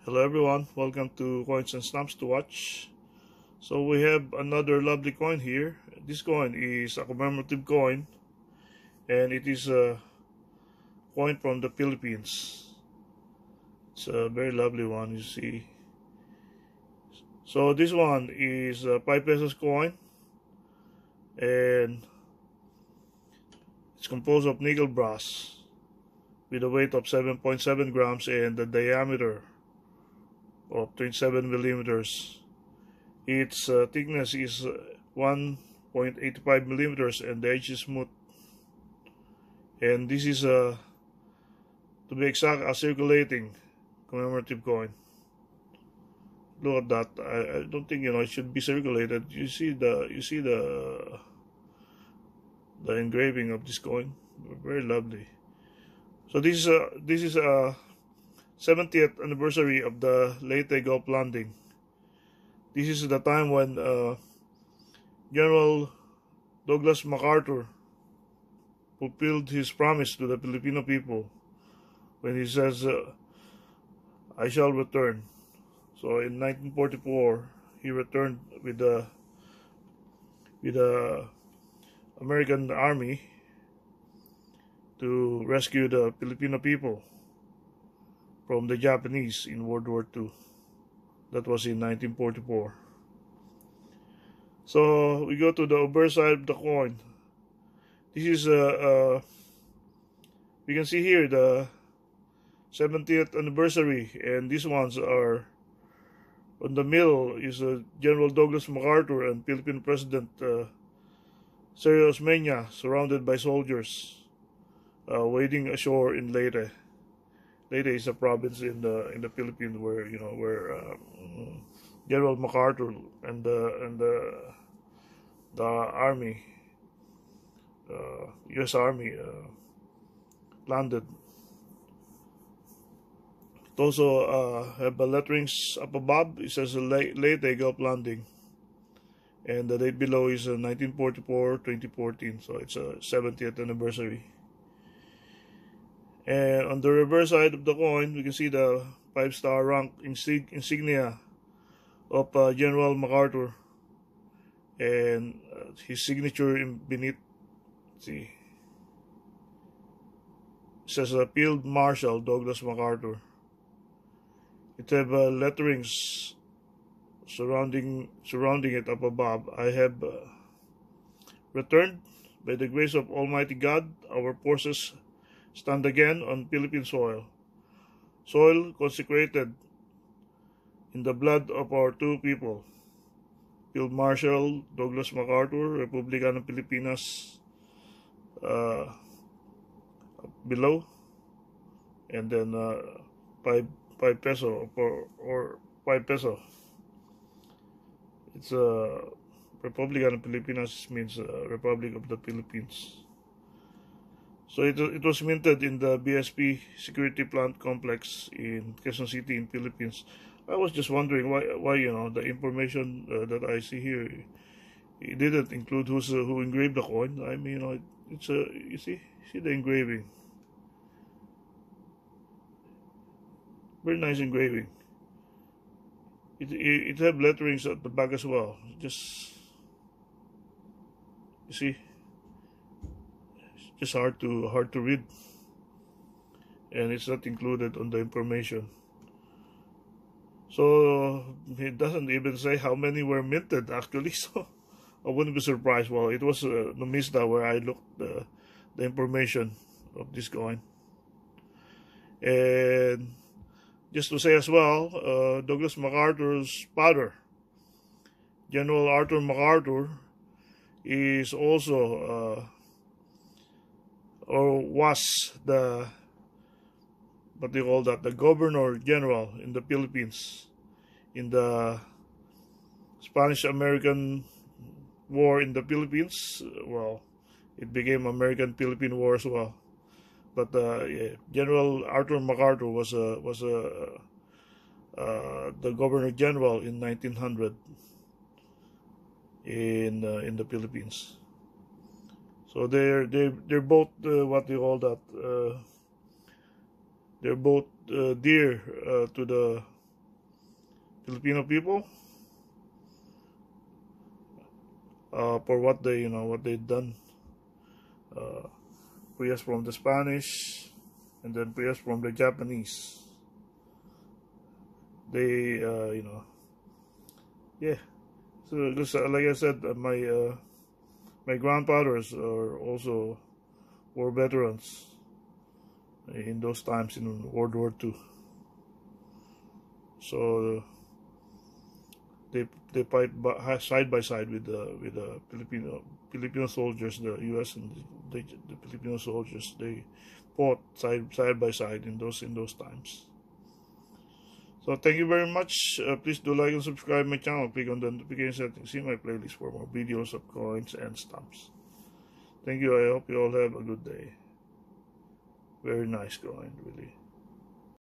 Hello everyone, welcome to Coins and Snaps to watch. So we have another lovely coin here. This coin is a commemorative coin and it is a coin from the Philippines. It's a very lovely one, you see. So this one is a 5 pesos coin and it's composed of nickel brass with a weight of 7.7 grams and the diameter of 27 millimeters. Its thickness is 1.85 millimeters and the edge is smooth. And this is to be exact, a circulating commemorative coin. Look at that. I don't think it should be circulated. You see the engraving of this coin. Very lovely. So this is a 70th anniversary of the Leyte Gulf landing. This is the time when General Douglas MacArthur fulfilled his promise to the Filipino people when he says, I shall return. So in 1944, he returned with the American Army to rescue the Filipino people from the Japanese in World War II. That was in 1944. So we go to the obverse side of the coin. This is we can see here the 70th anniversary, and these ones are on the middle is General Douglas MacArthur and Philippine President Sergio Osmeña surrounded by soldiers wading ashore in Leyte. Leyte is a province in the Philippines where General MacArthur and the army, U.S. Army, landed. It also have letterings up above. It says Leyte Gulf Landing, and the date below is 1944-2014. So it's a 70th anniversary. And on the reverse side of the coin, we can see the 5-star rank insignia of General MacArthur and his signature beneath. See, it says Field Marshal Douglas MacArthur. It have letterings surrounding it up above. I have returned by the grace of Almighty God. Our forces stand again on Philippine soil, soil consecrated in the blood of our two people, Field Marshal Douglas MacArthur, Republika ng Pilipinas, below, and then 5 peso or 5 peso. It's Republika ng Pilipinas means Republic of the Philippines. So it was minted in the BSP Security Plant Complex in Quezon City in Philippines. I was just wondering why the information that I see here, it didn't include who engraved the coin. I mean, it's you see the engraving. Very nice engraving. It have letterings at the back as well. Just you see. Just hard to read, and it's not included on the information. So it doesn't even say how many were minted actually. So I wouldn't be surprised. Well, it was Numista where I looked the information of this coin. And just to say as well, Douglas MacArthur's father, General Arthur MacArthur, is also or was the the Governor General in the Philippines in the Spanish-American War in the Philippines. Well, it became American-Philippine War as well. But General Arthur MacArthur was the Governor General in 1900 in the Philippines. So they're both what they call that. They're both dear to the Filipino people for what they what they've done. Prayers from the Spanish, and then prayers from the Japanese. They yeah. So just like I said, my grandfathers are also were veterans in those times in World War II. So they fight side by side with the Filipino soldiers, the U.S. and the Filipino soldiers. They fought side by side in those times. So thank you very much. Please do like and subscribe my channel. Click on the notification settings. See my playlist for more videos of coins and stamps. Thank you. I hope you all have a good day. Very nice coin, really.